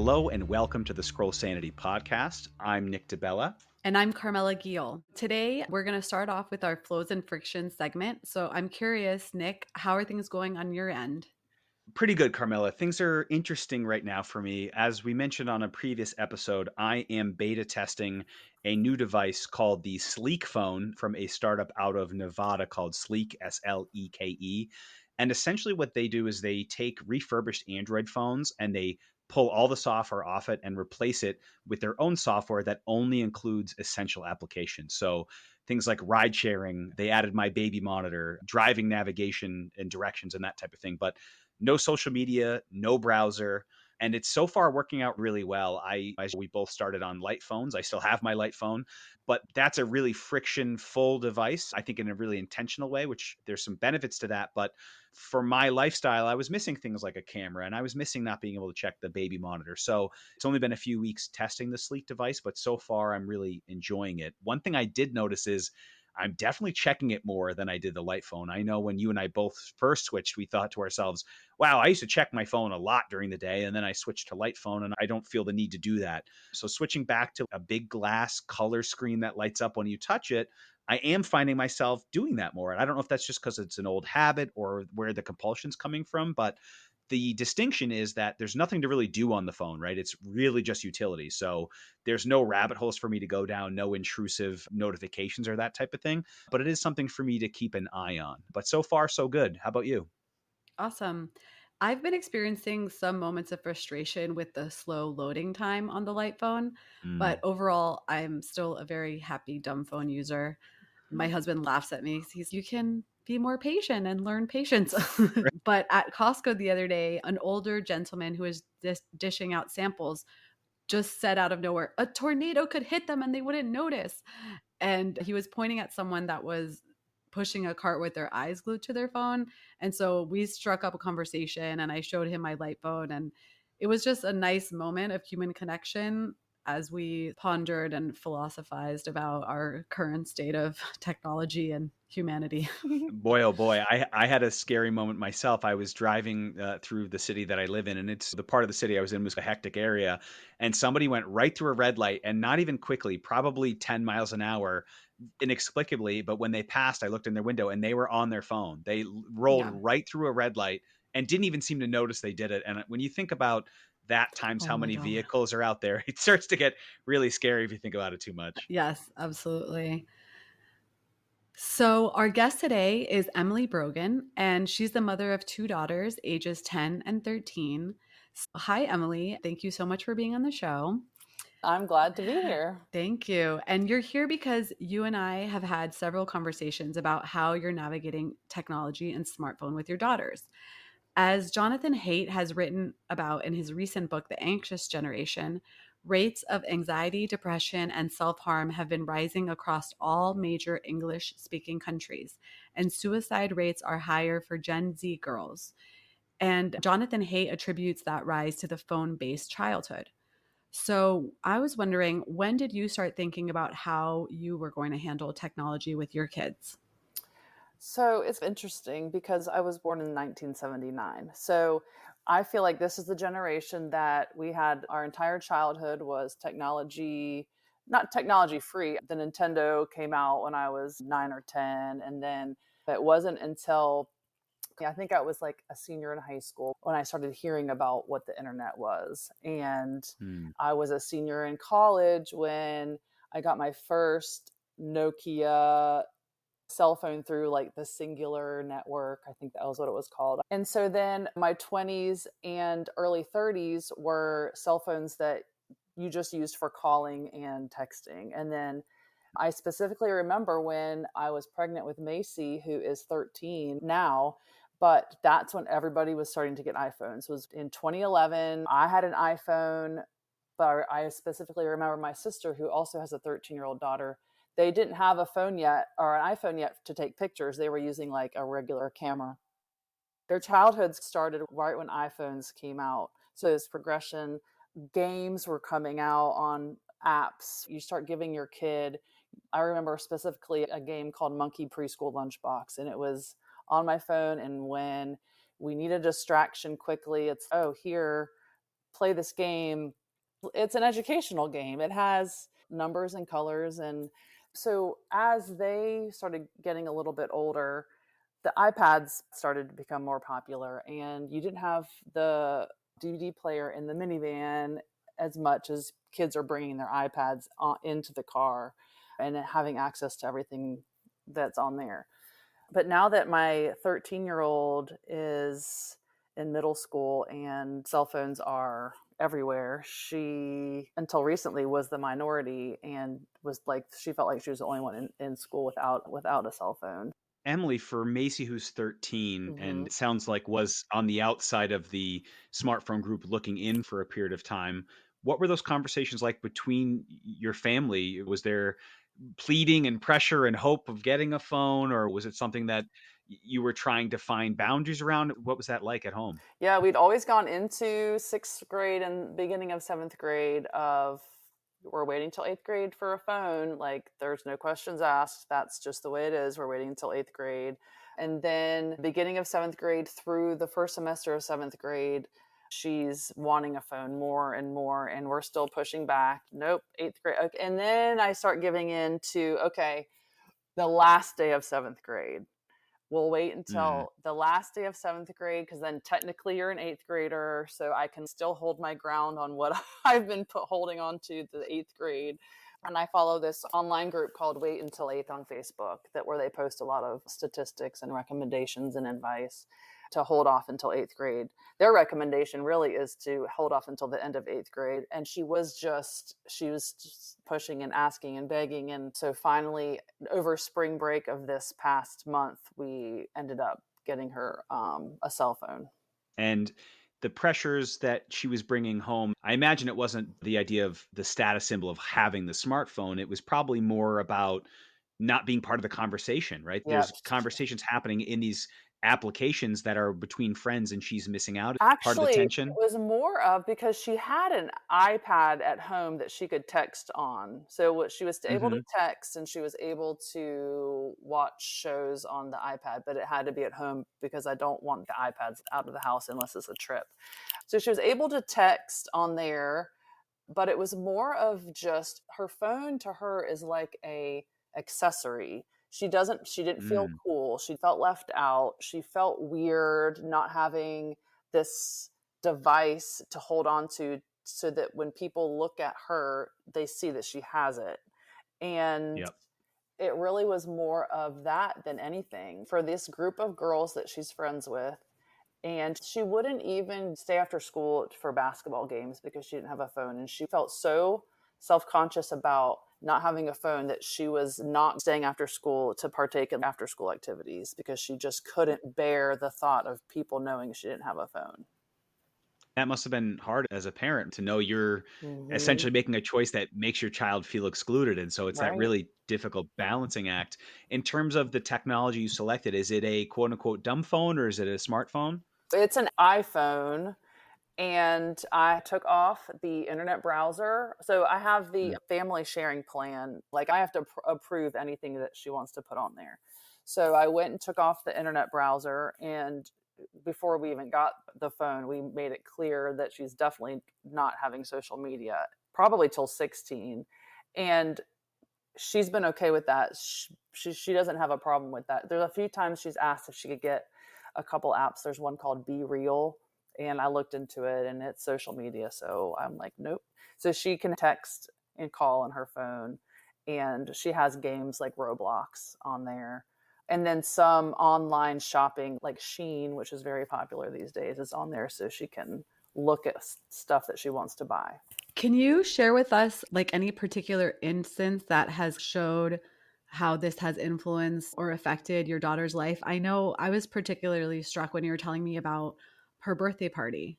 Hello and welcome to the Scroll Sanity Podcast. I'm Nic Bella. And I'm Carmella Giel. Today, we're going to start off with our flows and friction segment. So I'm curious, Nic, how are things going on your end? Pretty good, Carmella. Things are interesting right now for me. As we mentioned on a previous episode, I am beta testing a new device called the Sleek phone from a startup out of Nevada called Sleek, Sleke. And essentially what they do is they take refurbished Android phones and they pull all the software off it and replace it with their own software that only includes essential applications. So things like ride sharing, they added my baby monitor, driving navigation and directions and that type of thing. But no social media, no browser. And it's so far working out really well. We both started on light phones. I still have my light phone, but that's a really friction full device, I think in a really intentional way, which there's some benefits to that. But for my lifestyle, I was missing things like a camera and I was missing not being able to check the baby monitor. So it's only been a few weeks testing the Sleek device, but so far I'm really enjoying it. One thing I did notice is I'm definitely checking it more than I did the light phone. I know when you and I both first switched, we thought to ourselves, wow, I used to check my phone a lot during the day. And then I switched to light phone and I don't feel the need to do that. So switching back to a big glass color screen that lights up when you touch it, I am finding myself doing that more. And I don't know if that's just because it's an old habit or where the compulsion's coming from, but the distinction is that there's nothing to really do on the phone, right? It's really just utility. So there's no rabbit holes for me to go down, no intrusive notifications or that type of thing. But it is something for me to keep an eye on. But so far, so good. How about you? Awesome. I've been experiencing some moments of frustration with the slow loading time on the light phone, but Mm. overall, I'm still a very happy dumb phone user. My husband laughs at me. You can be more patient and learn patience. But at Costco the other day, an older gentleman who was dishing out samples just said out of nowhere, a tornado could hit them and they wouldn't notice. And he was pointing at someone that was pushing a cart with their eyes glued to their phone. And so we struck up a conversation and I showed him my light phone. And it was just a nice moment of human connection as we pondered and philosophized about our current state of technology and humanity. Boy, oh boy, I had a scary moment myself. I was driving through the city that I live in, and it's the part of the city I was in was a hectic area. And somebody went right through a red light and not even quickly, probably 10 miles an hour, inexplicably. But when they passed, I looked in their window and they were on their phone. They rolled Yeah. right through a red light and didn't even seem to notice they did it. And when you think about that times Oh how my many God. vehicles are out there, it starts to get really scary if you think about it too much. Yes, absolutely. So, our guest today is Emily Brogan, and she's the mother of two daughters, ages 10 and 13. So, hi, Emily. Thank you so much for being on the show. I'm glad to be here. Thank you. And you're here because you and I have had several conversations about how you're navigating technology and smartphone with your daughters. As Jonathan Haidt has written about in his recent book, The Anxious Generation, rates of anxiety, depression, and self-harm have been rising across all major English-speaking countries, and suicide rates are higher for Gen Z girls. And Jonathan Haidt attributes that rise to the phone-based childhood. So I was wondering, when did you start thinking about how you were going to handle technology with your kids? So it's interesting because I was born in 1979. So I feel like this is the generation that we had our entire childhood was technology, not technology free. The Nintendo came out when I was 9 or 10. And then it wasn't until I think I was like a senior in high school when I started hearing about what the internet was. And Hmm. I was a senior in college when I got my first Nokia cell phone through like the Singular network. I think that was what it was called. And so then my 20s and early 30s were cell phones that you just used for calling and texting. And then I specifically remember when I was pregnant with Macy, who is 13 now, but that's when everybody was starting to get iPhones. It was in 2011. I had an iPhone, but I specifically remember my sister, who also has a 13-year-old daughter. They didn't have a phone yet or an iPhone yet to take pictures. They were using like a regular camera. Their childhoods started right when iPhones came out. So this progression, games were coming out on apps. You start giving your kid, I remember specifically a game called Monkey Preschool Lunchbox, and it was on my phone. And when we need a distraction quickly, it's, oh, here, play this game. It's an educational game. It has numbers and colors. And so as they started getting a little bit older, the iPads started to become more popular, and you didn't have the DVD player in the minivan as much as kids are bringing their iPads into the car and having access to everything that's on there. But now that my 13-year-old is in middle school and cell phones are everywhere, she, until recently, was the minority and was like, she felt like she was the only one in school without a cell phone. Emily, for Macy, who's 13 Mm-hmm. and it sounds like was on the outside of the smartphone group looking in for a period of time, what were those conversations like between your family? Was there pleading and pressure and hope of getting a phone, or was it something that you were trying to find boundaries around? What was that like at home? Yeah, we'd always gone into sixth grade and beginning of seventh grade of, we're waiting till eighth grade for a phone. Like, there's no questions asked. That's just the way it is. We're waiting until eighth grade. And then beginning of seventh grade through the first semester of seventh grade, she's wanting a phone more and more. And we're still pushing back. Nope, eighth grade. Okay. And then I start giving in to, okay, the last day of seventh grade. We'll wait Mm, until the last day of seventh grade, because then technically you're an eighth grader, so I can still hold my ground on what I've been holding on to the eighth grade. And I follow this online group called Wait Until Eighth on Facebook, where they post a lot of statistics and recommendations and advice to hold off until eighth grade. Their recommendation really is to hold off until the end of eighth grade. And she was just pushing and asking and begging. And so finally, over spring break of this past month, we ended up getting her a cell phone. and the pressures that she was bringing home, I imagine it wasn't the idea of the status symbol of having the smartphone. It was probably more about not being part of the conversation, right? Yep. There's conversations happening in these applications that are between friends and she's missing out. Part of the Actually, it tension. was more of, because she had an iPad at home that she could text on. So what she was able to Mhm. text, and she was able to watch shows on the iPad, but it had to be at home because I don't want the iPads out of the house unless it's a trip. So she was able to text on there, but it was more of just, her phone to her is like a accessory. She didn't feel Mm, cool. She felt left out. She felt weird not having this device to hold on to, so that when people look at her, they see that she has it. And yep. it really was more of that than anything for this group of girls that she's friends with. And she wouldn't even stay after school for basketball games because she didn't have a phone. And she felt so self-conscious about not having a phone that she was not staying after school to partake in after school activities because she just couldn't bear the thought of people knowing she didn't have a phone. That must have been hard as a parent to know you're Mm-hmm. essentially making a choice that makes your child feel excluded. And so it's that Right. really difficult balancing act. In terms of the technology you selected, is it a quote unquote dumb phone or is it a smartphone? It's an iPhone. And I took off the internet browser. So I have the Mm, family sharing plan. Like, I have to approve anything that she wants to put on there. So I went and took off the internet browser. And before we even got the phone, we made it clear that she's definitely not having social media, probably till 16. And she's been okay with that. She doesn't have a problem with that. There's a few times she's asked if she could get a couple apps. There's one called Be Real, and I looked into it, and it's social media. So I'm like, nope. So she can text and call on her phone, and she has games like Roblox on there. And then some online shopping like Shein, which is very popular these days, is on there, so she can look at stuff that she wants to buy. Can you share with us like any particular instance that has showed how this has influenced or affected your daughter's life? I know I was particularly struck when you were telling me about her birthday party.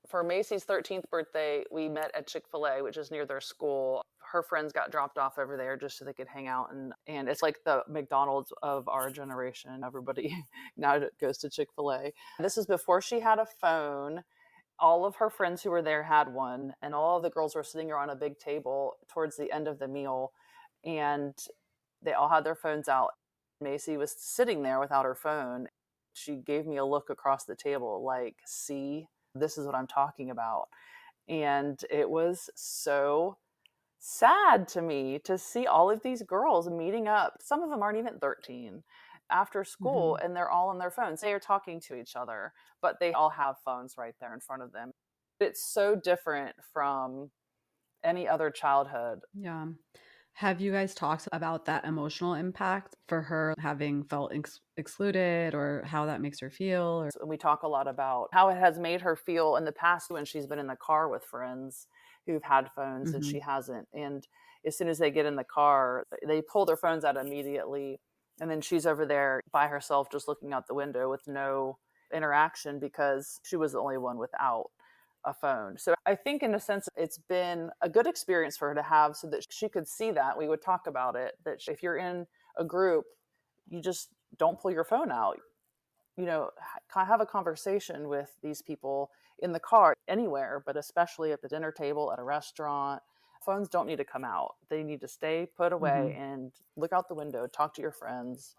For Macy's 13th birthday, we met at Chick-fil-A, which is near their school. Her friends got dropped off over there just so they could hang out. And it's like the McDonald's of our generation. Everybody now goes to Chick-fil-A. This was before she had a phone. All of her friends who were there had one, and all of the girls were sitting around a big table towards the end of the meal, and they all had their phones out. Macy was sitting there without her phone. She gave me a look across the table like, see, this is what I'm talking about. And it was so sad to me to see all of these girls meeting up. Some of them aren't even 13 after school, Mhm. and they're all on their phones. They are talking to each other, but they all have phones right there in front of them. It's so different from any other childhood. Yeah. Have you guys talked about that emotional impact for her having felt excluded or how that makes her feel? Or And we talk a lot about how it has made her feel in the past when she's been in the car with friends who've had phones and Mhm. she hasn't. And as soon as they get in the car, they pull their phones out immediately. And then she's over there by herself, just looking out the window with no interaction because she was the only one without a phone. So I think, in a sense, it's been a good experience for her to have so that she could see that. We would talk about it, that if you're in a group, you just don't pull your phone out. Have a conversation with these people in the car, anywhere, but especially at the dinner table, at a restaurant. Phones don't need to come out. They need to stay put away Mhm. and look out the window, talk to your friends.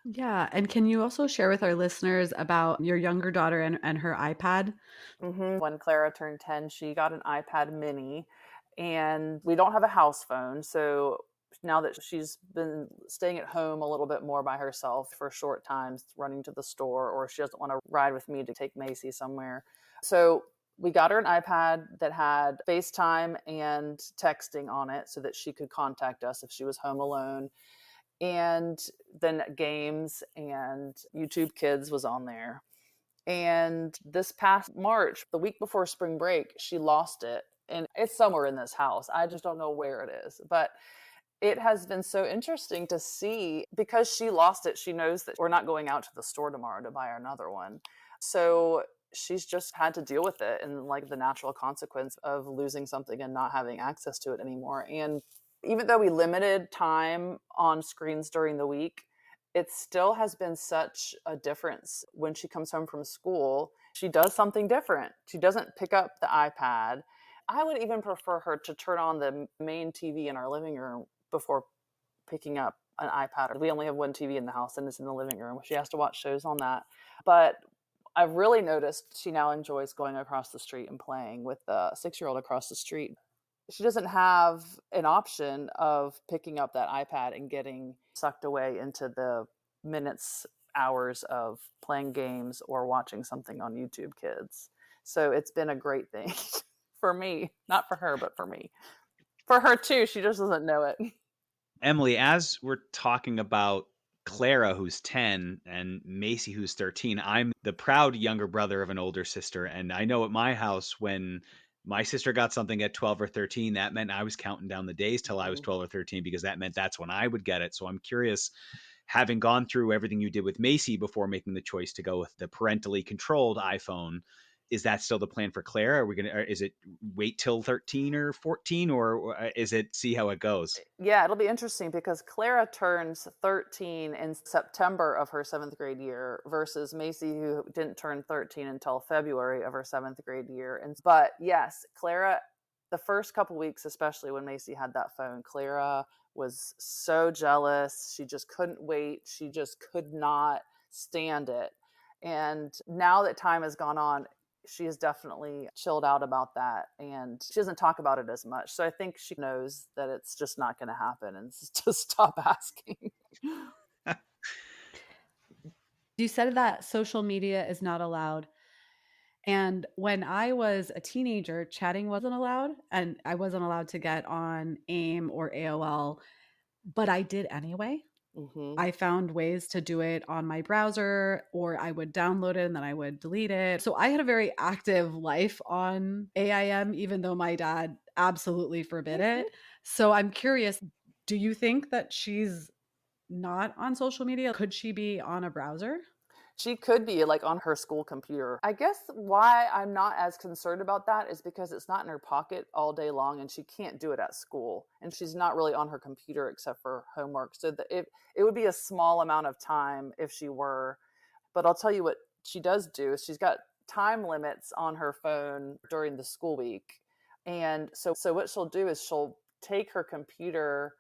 Yeah, and can you also share with our listeners about your younger daughter and her iPad? When Clara turned 10, she got an iPad mini, and we don't have a house phone. So now that she's been staying at home a little bit more by herself for short times, running to the store, or she doesn't want to ride with me to take Macy somewhere. So we got her an iPad that had FaceTime and texting on it so that she could contact us if she was home alone. And then games and YouTube Kids was on there. And this past March, the week before spring break, she lost it. And it's somewhere in this house. I just don't know where it is. But it has been so interesting to see, because she lost it. She knows that we're not going out to the store tomorrow to buy another one. So she's just had to deal with it, and like the natural consequence of losing something and not having access to it anymore. And even though we limited time on screens during the week, it still has been such a difference. When she comes home from school, she does something different. She doesn't pick up the iPad. I would even prefer her to turn on the main TV in our living room before picking up an iPad. We only have one TV in the house, and it's in the living room. She has to watch shows on that. But I've really noticed she now enjoys going across the street and playing with the 6-year-old across the street. She doesn't have an option of picking up that iPad and getting sucked away into the minutes, hours of playing games or watching something on YouTube Kids. So it's been a great thing for me, not for her, but for me. For her too, she just doesn't know it. Emily, as we're talking about Clara, who's 10, and Macy, who's 13, I'm the proud younger brother of an older sister. And I know at my house, when my sister got something at 12 or 13, that meant I was counting down the days till I was 12 or 13, because that meant that's when I would get it. So I'm curious, having gone through everything you did with Macy before making the choice to go with the parentally controlled iPhone, is that still the plan for Claire? Are we going to, is it wait till 13 or 14, or is it see how it goes? Yeah, it'll be interesting because Clara turns 13 in September of her 7th grade year versus Macy, who didn't turn 13 until February of her 7th grade year. But yes, Clara, the first couple weeks, especially when Macy had that phone, Clara was so jealous. She just couldn't wait. She just could not stand it. And now that time has gone on, she has definitely chilled out about that, and she doesn't talk about it as much. So I think she knows that it's just not going to happen, and to stop asking. You said that social media is not allowed. And when I was a teenager, chatting wasn't allowed, and I wasn't allowed to get on AIM or AOL, but I did anyway. Mm-hmm. I found ways to do it on my browser, or I would download it and then I would delete it. So I had a very active life on AIM, even though my dad absolutely forbid it. So I'm curious, do you think that she's not on social media? Could she be on a browser? She could be like on her school computer. I guess why I'm not as concerned about that is because it's not in her pocket all day long, and she can't do it at school. And she's not really on her computer except for homework. So it would be a small amount of time if she were. But I'll tell you what she does do is she's got time limits on her phone during the school week. And so what she'll do is she'll take her computer,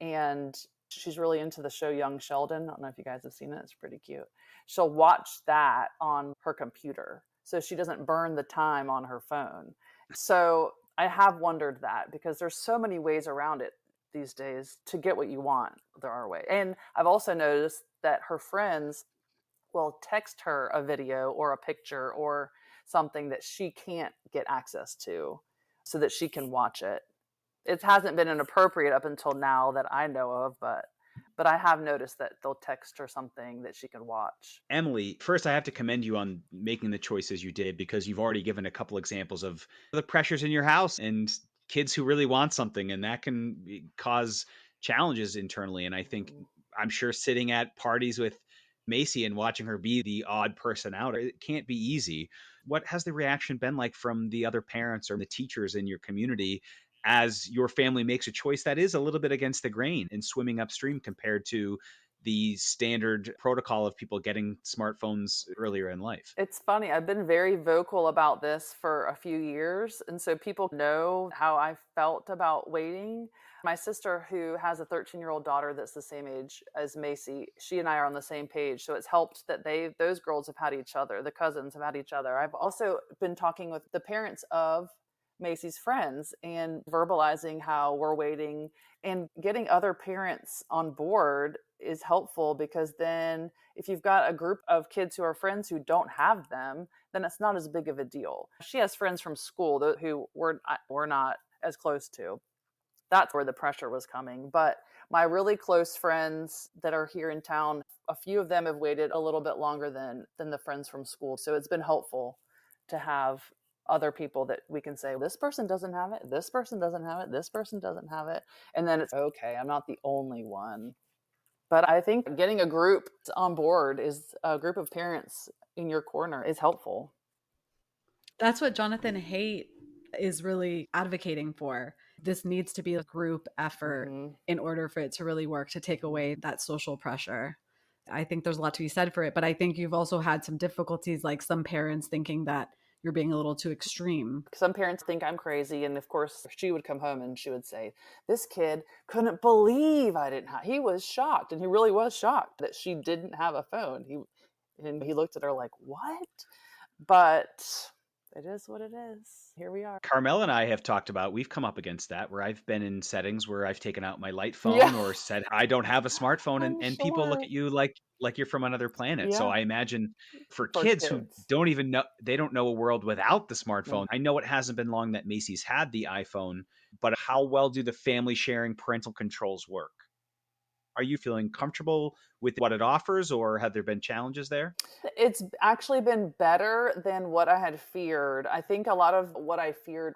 and she's really into the show Young Sheldon. I don't know if you guys have seen it. It's pretty cute. She'll watch that on her computer so she doesn't burn the time on her phone. So I have wondered that, because there's so many ways around it these days to get what you want. There are ways. And I've also noticed that her friends will text her a video or a picture or something that she can't get access to so that she can watch it. It hasn't been inappropriate up until now that I know of, but I have noticed that they'll text her something that she can watch. Emily, first, I have to commend you on making the choices you did, because you've already given a couple examples of the pressures in your house and kids who really want something, and that can cause challenges internally. And I think, Mhm. I'm sure sitting at parties with Macy and watching her be the odd person out, it can't be easy. What has the reaction been like from the other parents or the teachers in your community as your family makes a choice that is a little bit against the grain and swimming upstream compared to the standard protocol of people getting smartphones earlier in life? It's funny. I've been very vocal about this for a few years. And so people know how I felt about waiting. My sister, who has a 13-year-old daughter that's the same age as Macy, she and I are on the same page. So it's helped that those girls have had each other, the cousins have had each other. I've also been talking with the parents of Macy's friends and verbalizing how we're waiting, and getting other parents on board is helpful, because then if you've got a group of kids who are friends who don't have them, then it's not as big of a deal. She has friends from school who we're not as close to. That's where the pressure was coming. But my really close friends that are here in town, a few of them have waited a little bit longer than the friends from school. So it's been helpful to have other people that we can say, this person doesn't have it, this person doesn't have it, this person doesn't have it. And then it's okay, I'm not the only one. But I think getting a group on board, is a group of parents in your corner, is helpful. That's what Jonathan Haidt is really advocating for. This needs to be a group effort Mm-hmm. in order for it to really work, to take away that social pressure. I think there's a lot to be said for it, but I think you've also had some difficulties, like some parents thinking that you're being a little too extreme. Some parents think I'm crazy. And of course, she would come home and she would say, this kid couldn't believe I didn't have, he was shocked. And he really was shocked that she didn't have a phone. He looked at her like, what? But it is what it is. Here we are. Carmel and I have talked about, we've come up against that where I've been in settings where I've taken out my light phone Yeah, or said I don't have a smartphone, and, I'm people look sure. at you like you're from another planet. So Yeah, I imagine for for kids who kids. don't even know, they don't know a world without the Mm. smartphone. I know it hasn't been long that Macy's had the iPhone, but how well do the family sharing parental controls work? Are you feeling comfortable with what it offers, or have there been challenges there? It's actually been better than what I had feared. I think a lot of what I feared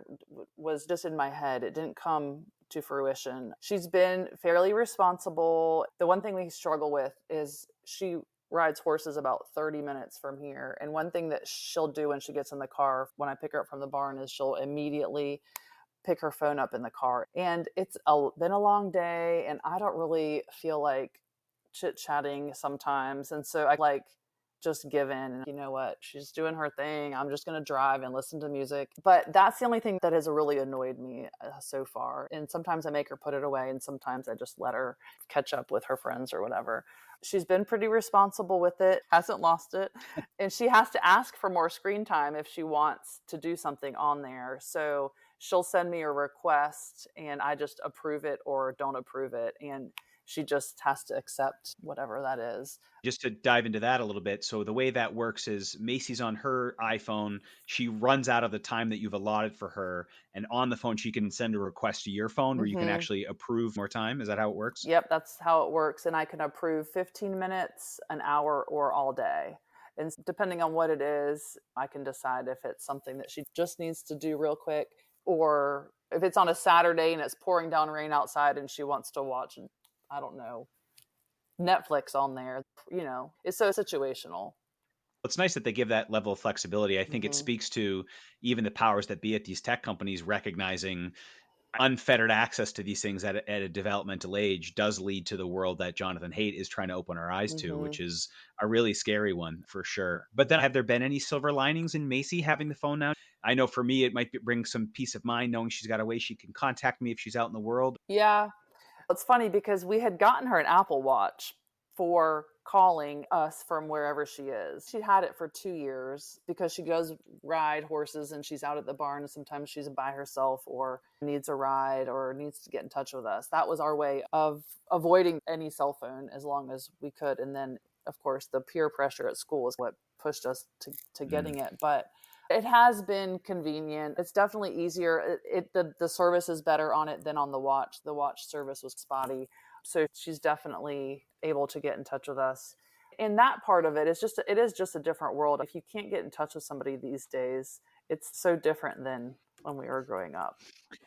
was just in my head. It didn't come to fruition. She's been fairly responsible. The one thing we struggle with is she rides horses about 30 minutes from here. And one thing that she'll do when she gets in the car, when I pick her up from the barn, is she'll immediately pick her phone up in the car. And it's been a long day, and I don't really feel like chit chatting sometimes. And so I like just give in. And you know what? She's doing her thing. I'm just going to drive and listen to music. But that's the only thing that has really annoyed me so far. And sometimes I make her put it away, and sometimes I just let her catch up with her friends or whatever. She's been pretty responsible with it, hasn't lost it. And she has to ask for more screen time if she wants to do something on there. So she'll send me a request and I just approve it or don't approve it. And she just has to accept whatever that is. Just to dive into that a little bit. So the way that works is Macy's on her iPhone, she runs out of the time that you've allotted for her, and on the phone she can send a request to your phone where you can Mm-hmm. actually approve more time. Is that how it works? Yep, that's how it works. And I can approve 15 minutes, an hour, or all day. And depending on what it is, I can decide if it's something that she just needs to do real quick, or if it's on a Saturday and it's pouring down rain outside and she wants to watch, I don't know, Netflix on there. It's so situational. It's nice that they give that level of flexibility. I think it Mm-hmm. speaks to even the powers that be at these tech companies recognizing unfettered access to these things at a developmental age does lead to the world that Jonathan Haidt is trying to open our eyes to, Mm-hmm. which is a really scary one for sure. But then, have there been any silver linings in Macy having the phone now? I know for me, it might bring some peace of mind knowing she's got a way she can contact me if she's out in the world. Yeah. It's funny because we had gotten her an Apple Watch for calling us from wherever she is. She had it for 2 years because she goes ride horses and she's out at the barn, and sometimes she's by herself or needs a ride or needs to get in touch with us. That was our way of avoiding any cell phone as long as we could. And then, of course, the peer pressure at school is what pushed us to getting it. But it has been convenient. It's definitely easier. The service is better on it than on the watch. The watch service was spotty. So she's definitely able to get in touch with us. And that part of it is just a different world. If you can't get in touch with somebody these days, it's so different than when we were growing up.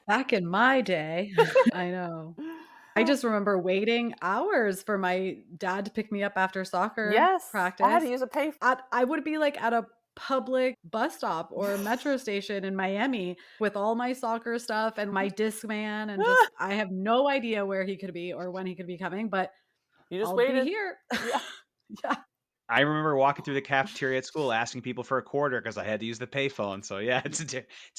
Back in my day, I know. I just remember waiting hours for my dad to pick me up after soccer practice. I had to use a payphone. I would be like at a public bus stop or metro station in Miami with all my soccer stuff and my Discman, and just I have no idea where he could be or when he could be coming, but You just I'll waited. be here. Yeah. Yeah. I remember walking through the cafeteria at school asking people for a quarter because I had to use the payphone. So yeah, it's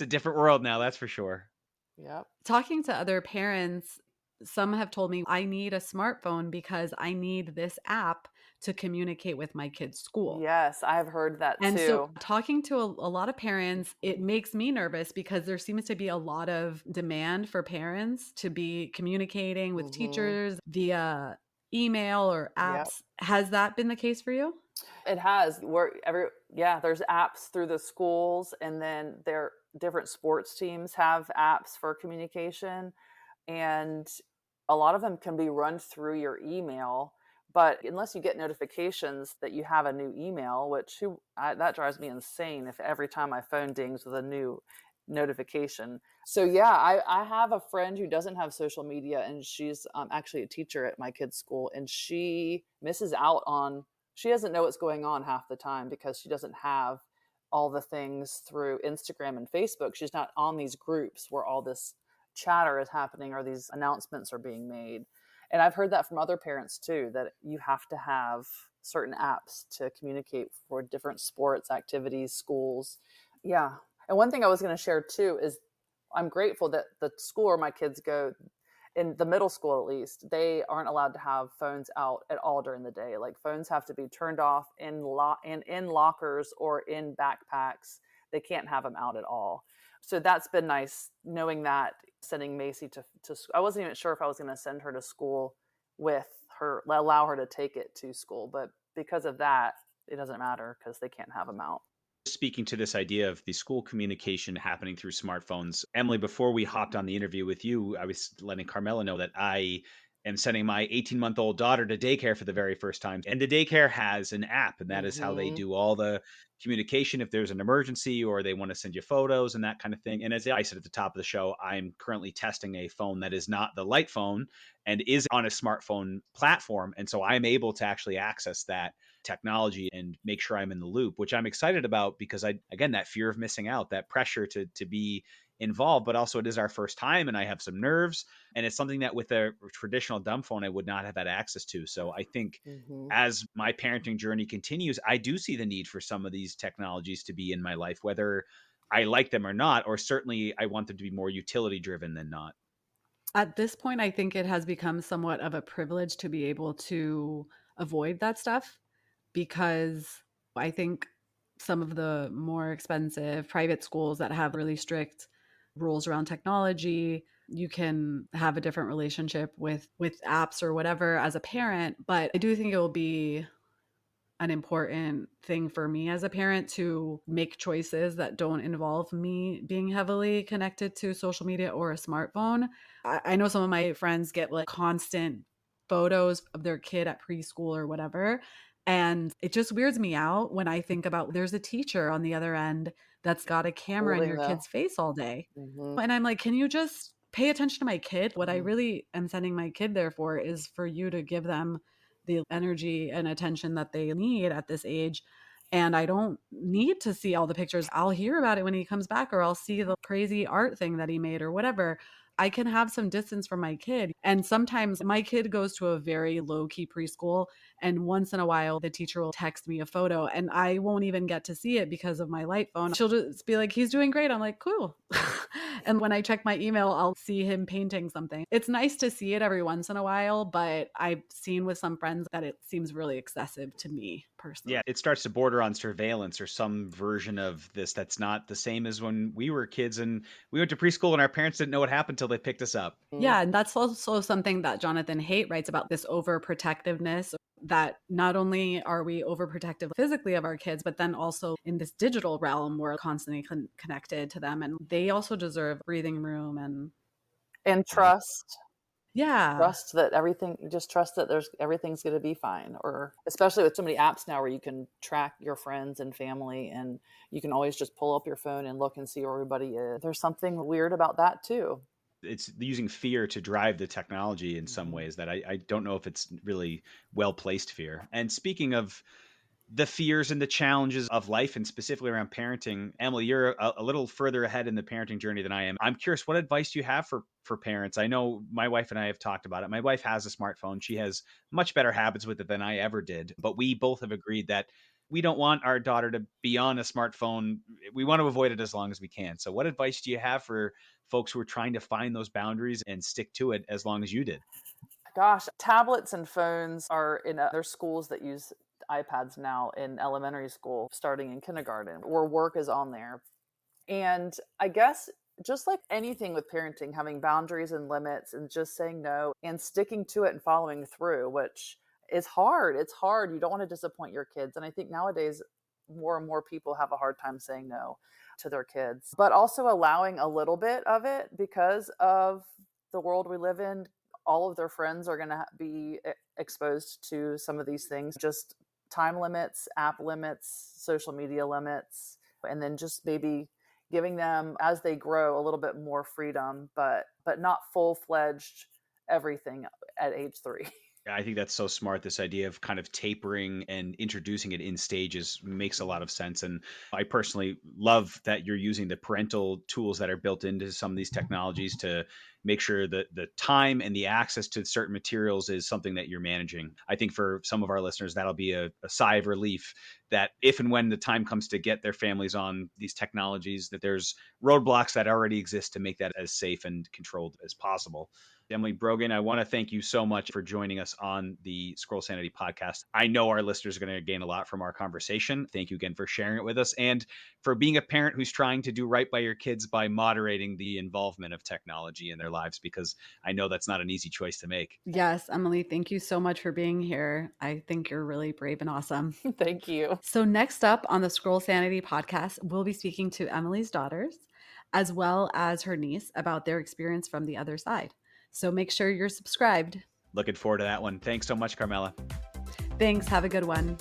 a different world now, that's for sure. Yep. Talking to other parents, some have told me I need a smartphone because I need this app to communicate with my kid's school. Yes, I've heard that And too. so talking to a lot of parents, it makes me nervous because there seems to be a lot of demand for parents to be communicating with teachers via email or apps. Has that been the case for you? It has. There's apps through the schools, and then their different sports teams have apps for communication, and a lot of them can be run through your email. But unless you get notifications that you have a new email, that drives me insane if every time my phone dings with a new notification. So yeah, I have a friend who doesn't have social media, and she's actually a teacher at my kid's school, and she misses out on, she doesn't know what's going on half the time because she doesn't have all the things through Instagram and Facebook. She's not on these groups where all this chatter is happening or these announcements are being made. And I've heard that from other parents too, that you have to have certain apps to communicate for different sports, activities, schools. Yeah. And one thing I was going to share too is I'm grateful that the school where my kids go, in the middle school at least, they aren't allowed to have phones out at all during the day. Like phones have to be turned off in lockers or in backpacks. They can't have them out at all. So that's been nice knowing that. Sending Macy to I wasn't even sure if I was going to send her to school with her, allow her to take it to school. But because of that, it doesn't matter because they can't have them out. Speaking to this idea of the school communication happening through smartphones, Emily, before we hopped on the interview with you, I was letting Carmella know that I am sending my 18-month-old daughter to daycare for the very first time. And the daycare has an app, and that is how they do all the communication if there's an emergency or they want to send you photos and that kind of thing. And as I said at the top of the show, I'm currently testing a phone that is not the light phone and is on a smartphone platform. And so I'm able to actually access that technology and make sure I'm in the loop, which I'm excited about because again, that fear of missing out, that pressure to be involved, but also it is our first time and I have some nerves, and it's something that with a traditional dumb phone, I would not have had access to. So I think as my parenting journey continues, I do see the need for some of these technologies to be in my life, whether I like them or not, or certainly I want them to be more utility driven than not. At this point, I think it has become somewhat of a privilege to be able to avoid that stuff, because I think some of the more expensive private schools that have really strict rules around technology, you can have a different relationship with apps or whatever as a parent. But I do think it will be an important thing for me as a parent to make choices that don't involve me being heavily connected to social media or a smartphone. I know some of my friends get like constant photos of their kid at preschool or whatever. And it just weirds me out when I think about there's a teacher on the other end that's got a camera in your kid's face all day. And I'm like, can you just pay attention to my kid? What I really am sending my kid there for is for you to give them the energy and attention that they need at this age. And I don't need to see all the pictures. I'll hear about it when he comes back, or I'll see the crazy art thing that he made or whatever. I can have some distance from my kid. And sometimes my kid goes to a very low key preschool, and once in a while the teacher will text me a photo and I won't even get to see it because of my light phone. She'll just be like, he's doing great. I'm like, cool. And when I check my email, I'll see him painting something. It's nice to see it every once in a while, but I've seen with some friends that it seems really excessive to me personally. Yeah, it starts to border on surveillance or some version of this that's not the same as when we were kids and we went to preschool and our parents didn't know what happened until they picked us up. Yeah, and that's also something that Jonathan Haidt writes about, this overprotectiveness, that not only are we overprotective physically of our kids, but then also in this digital realm, we're constantly connected to them, and they also deserve breathing room And trust. Yeah. Trust that everything's going to be fine. Or especially with so many apps now where you can track your friends and family, and you can always just pull up your phone and look and see where everybody is. There's something weird about that too. It's using fear to drive the technology in some ways that I don't know if it's really well-placed fear. And speaking of the fears and the challenges of life and specifically around parenting, Emily, you're a little further ahead in the parenting journey than I am. I'm curious, what advice do you have for parents? I know my wife and I have talked about it. My wife has a smartphone. She has much better habits with it than I ever did. But we both have agreed that we don't want our daughter to be on a smartphone. We want to avoid it as long as we can. So what advice do you have for folks who are trying to find those boundaries and stick to it as long as you did? Gosh, tablets and phones are in there's schools that use iPads now in elementary school, starting in kindergarten, where work is on there. And I guess just like anything with parenting, having boundaries and limits and just saying no and sticking to it and following through, which is hard. It's hard. You don't want to disappoint your kids. And I think nowadays more and more people have a hard time saying no to their kids, but also allowing a little bit of it because of the world we live in. All of their friends are going to be exposed to some of these things, just time limits, app limits, social media limits, and then just maybe giving them, as they grow, a little bit more freedom, but not full-fledged everything at age 3. I think that's so smart. This idea of kind of tapering and introducing it in stages makes a lot of sense. And I personally love that you're using the parental tools that are built into some of these technologies to make sure that the time and the access to certain materials is something that you're managing. I think for some of our listeners, that'll be a sigh of relief that if and when the time comes to get their families on these technologies, that there's roadblocks that already exist to make that as safe and controlled as possible. Emily Brogan, I want to thank you so much for joining us on the Scroll Sanity podcast. I know our listeners are going to gain a lot from our conversation. Thank you again for sharing it with us and for being a parent who's trying to do right by your kids by moderating the involvement of technology in their lives, because I know that's not an easy choice to make. Yes, Emily, thank you so much for being here. I think you're really brave and awesome. Thank you. So next up on the Scroll Sanity podcast, we'll be speaking to Emily's daughters as well as her niece about their experience from the other side. So make sure you're subscribed. Looking forward to that one. Thanks so much, Carmella. Thanks. Have a good one.